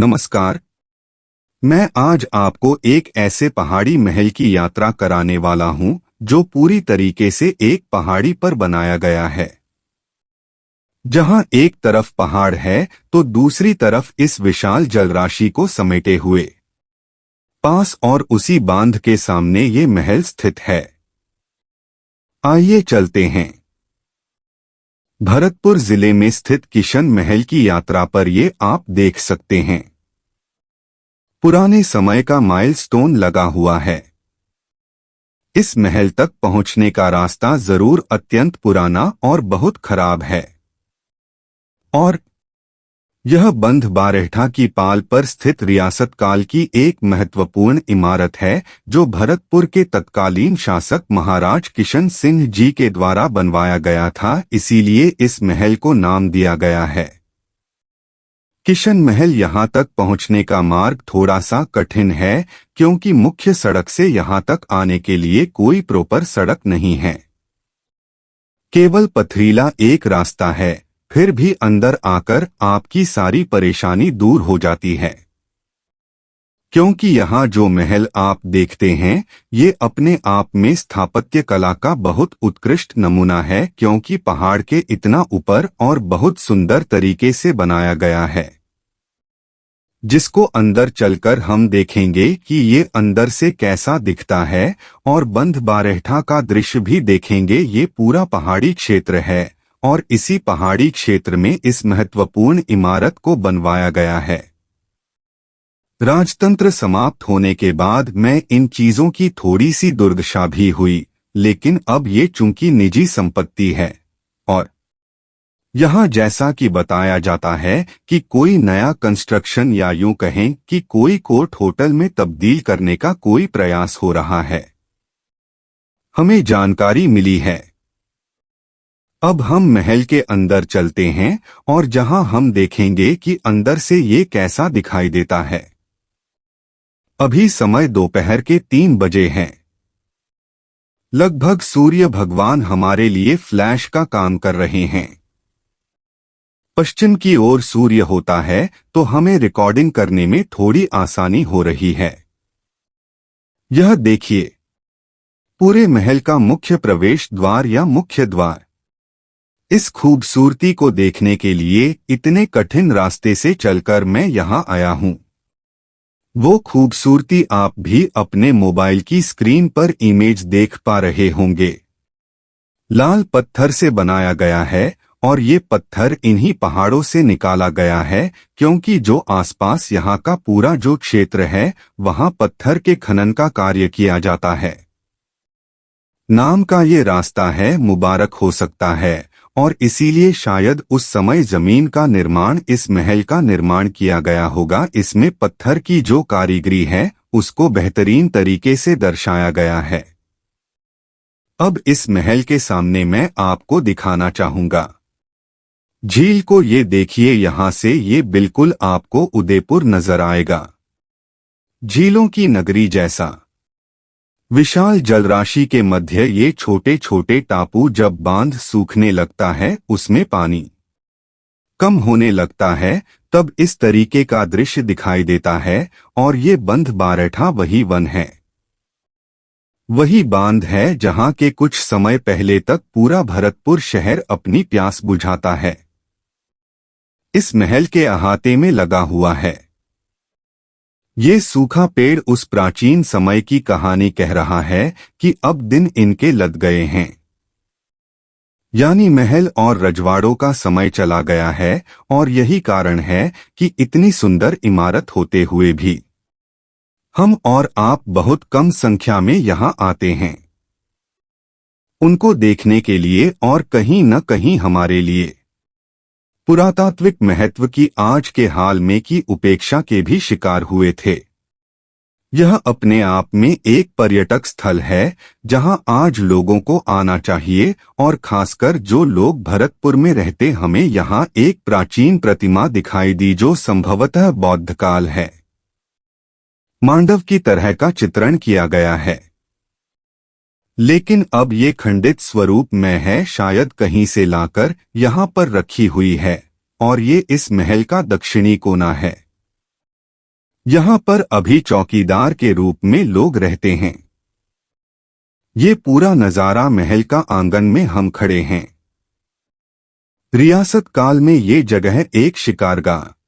नमस्कार। मैं आज आपको एक ऐसे पहाड़ी महल की यात्रा कराने वाला हूं जो पूरी तरीके से एक पहाड़ी पर बनाया गया है। जहां एक तरफ पहाड़ है तो दूसरी तरफ इस विशाल जलराशि को समेटे हुए पास और उसी बांध के सामने ये महल स्थित है। आइए चलते हैं। भरतपुर जिले में स्थित किशन महल की यात्रा पर ये आप देख सकते हैं। पुराने समय का माइलस्टोन लगा हुआ है। इस महल तक पहुंचने का रास्ता जरूर अत्यंत पुराना और बहुत खराब है और यह बंध बारेठा की पाल पर स्थित रियासत काल की एक महत्वपूर्ण इमारत है जो भरतपुर के तत्कालीन शासक महाराज किशन सिंह जी के द्वारा बनवाया गया था, इसीलिए इस महल को नाम दिया गया है। किशन महल यहां तक पहुंचने का मार्ग थोड़ा सा कठिन है क्योंकि मुख्य सड़क से यहां तक आने के लिए कोई प्रॉपर सड़क नहीं है। केवल पथरीला एक रास्ता है, फिर भी अंदर आकर आपकी सारी परेशानी दूर हो जाती है क्योंकि यहाँ जो महल आप देखते हैं ये अपने आप में स्थापत्य कला का बहुत उत्कृष्ट नमूना है क्योंकि पहाड़ के इतना ऊपर और बहुत सुंदर तरीके से बनाया गया है जिसको अंदर चलकर हम देखेंगे कि ये अंदर से कैसा दिखता है और बंध बारेठा का दृश्य भी देखेंगे। ये पूरा पहाड़ी क्षेत्र है और इसी पहाड़ी क्षेत्र में इस महत्वपूर्ण इमारत को बनवाया गया है। राजतंत्र समाप्त होने के बाद में इन चीजों की थोड़ी सी दुर्दशा भी हुई, लेकिन अब ये चूंकि निजी संपत्ति है और यहाँ जैसा कि बताया जाता है कि कोई नया कंस्ट्रक्शन या यूं कहें कि कोई कोर्ट होटल में तब्दील करने का कोई प्रयास हो रहा है, हमें जानकारी मिली है। अब हम महल के अंदर चलते हैं और जहां हम देखेंगे कि अंदर से ये कैसा दिखाई देता है। अभी समय दोपहर के 3 बजे हैं। लगभग सूर्य भगवान हमारे लिए फ्लैश का काम कर रहे हैं। पश्चिम की ओर सूर्य होता है तो हमें रिकॉर्डिंग करने में थोड़ी आसानी हो रही है। यह देखिए, पूरे महल का मुख्य प्रवेश द्वार या मुख्य द्वार। इस खूबसूरती को देखने के लिए इतने कठिन रास्ते से चलकर मैं यहाँ आया हूँ। वो खूबसूरती आप भी अपने मोबाइल की स्क्रीन पर इमेज देख पा रहे होंगे। लाल पत्थर से बनाया गया है और ये पत्थर इन्हीं पहाड़ों से निकाला गया है क्योंकि जो आसपास यहाँ का पूरा जो क्षेत्र है वहाँ पत्थर के खनन का कार्य किया जाता है। नाम का ये रास्ता है मुबारक हो सकता है और इसीलिए शायद उस समय जमीन का निर्माण, इस महल का निर्माण किया गया होगा। इसमें पत्थर की जो कारीगरी है उसको बेहतरीन तरीके से दर्शाया गया है। अब इस महल के सामने मैं आपको दिखाना चाहूंगा झील को। ये देखिए, यहां से ये बिल्कुल आपको उदयपुर नजर आएगा। झीलों की नगरी जैसा विशाल जलराशि के मध्य ये छोटे छोटे टापू, जब बांध सूखने लगता है उसमें पानी कम होने लगता है तब इस तरीके का दृश्य दिखाई देता है। और ये बंध बारेठा वही वन है, वही बांध है जहां के कुछ समय पहले तक पूरा भरतपुर शहर अपनी प्यास बुझाता है। इस महल के अहाते में लगा हुआ है ये सूखा पेड़ उस प्राचीन समय की कहानी कह रहा है कि अब दिन इनके लद गए हैं, यानी महल और रजवाड़ों का समय चला गया है। और यही कारण है कि इतनी सुंदर इमारत होते हुए भी हम और आप बहुत कम संख्या में यहाँ आते हैं उनको देखने के लिए और कहीं न कहीं हमारे लिए पुरातात्विक महत्व की आज के हाल में की उपेक्षा के भी शिकार हुए थे। यह अपने आप में एक पर्यटक स्थल है जहां आज लोगों को आना चाहिए और खासकर जो लोग भरतपुर में रहते। हमें यहाँ एक प्राचीन प्रतिमा दिखाई दी जो संभवतः बौद्ध काल है, मांडव की तरह का चित्रण किया गया है, लेकिन अब ये खंडित स्वरूप में है, शायद कहीं से लाकर यहाँ पर रखी हुई है और ये इस महल का दक्षिणी कोना है। यहाँ पर अभी चौकीदार के रूप में लोग रहते हैं। ये पूरा नजारा महल का आंगन में हम खड़े हैं। रियासत काल में ये जगह एक शिकारगाह